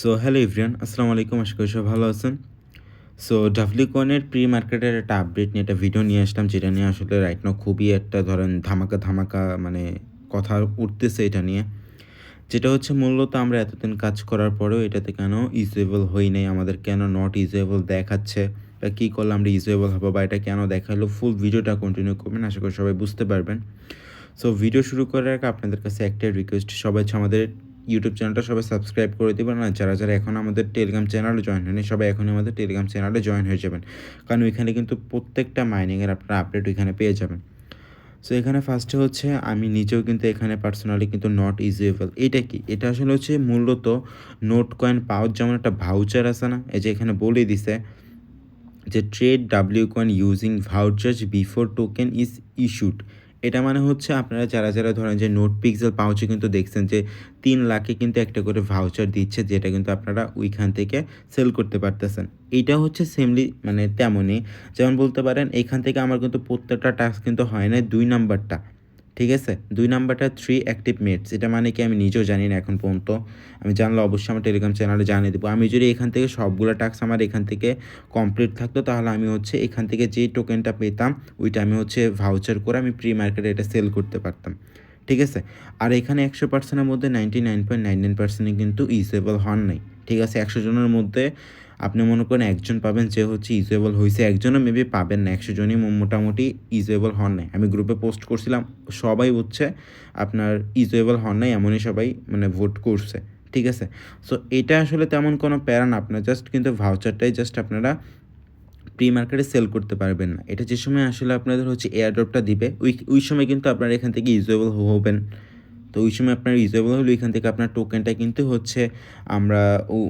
So hello everyone, আসসালামু আলাইকুম। আশা করি সবাই ভালো আছেন। সো ডাব্লিউ কয়েনের প্রি মার্কেটের একটা আপডেট নিয়ে একটা ভিডিও নিয়ে আসলাম, যেটা নিয়ে আসলে রাইট নাও খুবই একটা ধরেন ধামাকা ধামাকা মানে কথা উঠতেছে এটা নিয়ে। যেটা হচ্ছে মূলত আমরা এতদিন কাজ করার পরেও এটাতে কেন ইউজেবল হই নাই, আমাদের কেন নট ইউজেবল দেখাচ্ছে, বা কী করলে আমরা ইউজেবল হবো, বা এটা কেন দেখালো। ফুল ভিডিওটা কন্টিনিউ করবেন, আশা করি সবাই বুঝতে পারবেন। সো ভিডিও শুরু করার আগে আপনাদের কাছে একটাই রিকোয়েস্ট, সবাই হচ্ছে আমাদের ইউটিউব চ্যানেলটা সবাই সাবস্ক্রাইব করে দিবেন। আর যারা এখন আমাদের টেলিগ্রাম চ্যানেলে জয়েন হয়নি, সবাই এখনই আমাদের টেলিগ্রাম চ্যানেলে জয়েন হয়ে যাবেন। কারণ ওইখানে কিন্তু প্রত্যেকটা মাইনিংয়ের আপনারা আপডেট ওইখানে পেয়ে যাবেন। সো এখানে ফার্স্টে হচ্ছে আমি নিজেও কিন্তু এখানে পার্সোনালি কিন্তু নট ইউজেবল। এটা কি? এটা আসলে হচ্ছে মূলত নোট কয়েন পাওয়ার যেমন একটা ভাউচার আছে না? এই যে এখানে বলেই দিছে যে trade W coin using vouchers before token is issued. এটা মানে হচ্ছে আপনারা যারা ধরেন যে নোট পিক্সেল পাউচে কিন্তু দেখছেন যে 3 লাখে কিন্তু একটা করে ভাউচার দিচ্ছে, যেটা কিন্তু আপনারা ওইখান থেকে সেল করতে পারতেছেন। এইটা হচ্ছে সেমলি মানে তেমনই, যেমন বলতে পারেন এখান থেকে আমার কিন্তু প্রত্যেকটা টাস্ক কিন্তু হয় না 2 নাম্বারটা। ঠিক আছে? 2 নাম্বারটা 3 অ্যাক্টিভ মেটস। এটা মানে কি আমি নিজেও জানি না এখন পর্যন্ত। আমি জানলে অবশ্যই আমার টেলিগ্রাম চ্যানেলে জানিয়ে দেবো। আমি যদি এখান থেকে সবগুলা টাস্ক আমার এখান থেকে কমপ্লিট থাকতো, তাহলে আমি হচ্ছে এখান থেকে যে টোকেনটা পেতাম ওইটা আমি হচ্ছে ভাউচার করে আমি প্রি মার্কেটে এটা সেল করতে পারতাম। ঠিক আছে? আর এখানে 100% এর মধ্যে 99.99% কিন্তু ইউজেবল হন নাই। ঠিক আছে? 100 জনের মধ্যে আপনি মনে করেন একজন পাবেন যে হচ্ছে ইউজেবল হইছে, একজনও মেবি পাবেন না। 100 জনই মোটামুটি ইউজেবল হন নাই। আমি গ্রুপে পোস্ট করছিলাম, সবাই হচ্ছে আপনার ইউজেবল হন নাই এমনই সবাই মানে ভোট করছে। ঠিক আছে? সো এটা আসলে তেমন কোনো প্যারা না, আপনার জাস্ট কিন্তু ভাউচারটাই জাস্ট আপনারা প্রি মার্কেটে সেল করতে পারবেন না। এটা যে সময় আসলে আপনাদের হচ্ছে এয়ারড্রপটা দিবে, ওই সময় কিন্তু আপনারা এখান থেকে ইউজেবল হবেন। তো ওই সময় আপনার ইউজেবল হলে ওইখান থেকে আপনার টোকেনটা কিন্তু হচ্ছে আমরা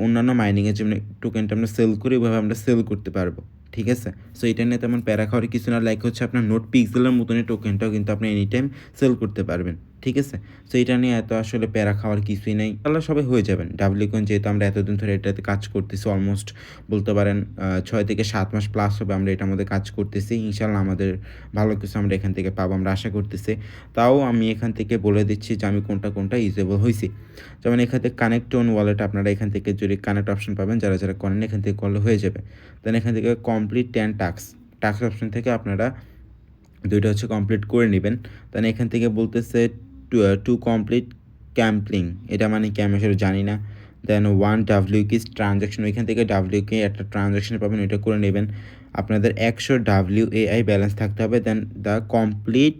অন্যান্য মাইনিংয়ের জন্য টোকেনটা আমরা সেল করি, ওইভাবে আমরা সেল করতে পারবো। ঠিক আছে? সো এটা নিয়ে তেমন প্যারা খাওয়ার কিছু না। লাইক হচ্ছে আপনার নোট পিক্সেলের মতনই টোকেনটাও কিন্তু আপনি এনি টাইম সেল করতে পারবেন। ঠিক আছে? সো এটা নিয়ে এত আসলে প্যারা খাওয়ার কিছুই নাই। ইনশাআল্লাহ সবাই হয়ে যাবেন। ডাব্লিউ কয়েন যেহেতু আমরা এতদিন ধরে এটাতে কাজ করতেছি, অলমোস্ট বলতে পারেন ৬ থেকে ৭ মাস প্লাস হবে আমরা এটার মধ্যে কাজ করতেছি। ইনশাআল্লাহ আমাদের ভালো কিছু আমরা এখান থেকে পাবো, আমরা আশা করতেছি। তাও আমি এখান থেকে বলে দিচ্ছি যে আমি কোনটা ইউজেবল হইছি। যেমন এখান থেকে কানেক্ট অন ওয়ালেট, আপনারা এখান থেকে যদি কানেক্ট অপশন পাবেন, যারা করেন এখান থেকে করলে হয়ে যাবে। দেন এখান থেকে কমপ্লিট 10 টাস্ক অপশন থেকে আপনারা ২ টা হচ্ছে কমপ্লিট করে নিবেন। দেন এখান থেকে বলতেছে টু কমপ্লিট ক্যাম্পলিং। এটা মানে কি আমি আসলে জানি না। দেন 1 WKIS ট্রান্সেকশন, ওইখান থেকে WK একটা ট্রান্সেকশন পাবেন, ওইটা করে নেবেন। আপনাদের ১০০ WAI ব্যালেন্স থাকতে হবে। দেন দ্য কমপ্লিট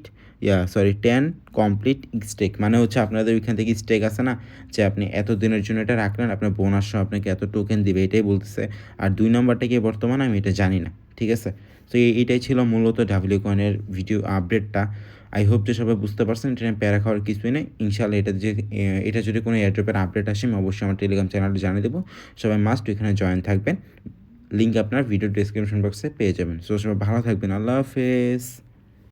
10 কমপ্লিট স্টেক, মানে হচ্ছে আপনাদের ওইখান থেকে স্টেক আছে না, যে আপনি এত দিনের জন্য এটা রাখলেন, আপনার বোনাস সহ আপনাকে এত টোকেন দিবে, এটাই বলতেছে। আর ২ নাম্বারটা কি বর্তমানে আমি এটা জানি না। ঠিক আছে? তো এইটাই ছিল মূলত ডাব্লিউ কয়েনের ভিডিও আপডেটটা। আই হোপ যে সবাই বুঝতে পারছেন, এটা নিয়ে প্যারা খাওয়ার কিছুই নেই। ইনশাআল্লাহ এটা যদি কোনো এয়ারড্রপের আপডেট আসে, আমি অবশ্যই আমার টেলিগ্রাম চ্যানেলে জানিয়ে দেবো। সবাই মাস্ট ওইখানে জয়েন থাকবেন। লিঙ্ক আপনার ভিডিও ডেসক্রিপশন বক্সে পেয়ে যাবেন। সো সবাই ভালো থাকবেন। আল্লাহ হাফেজ।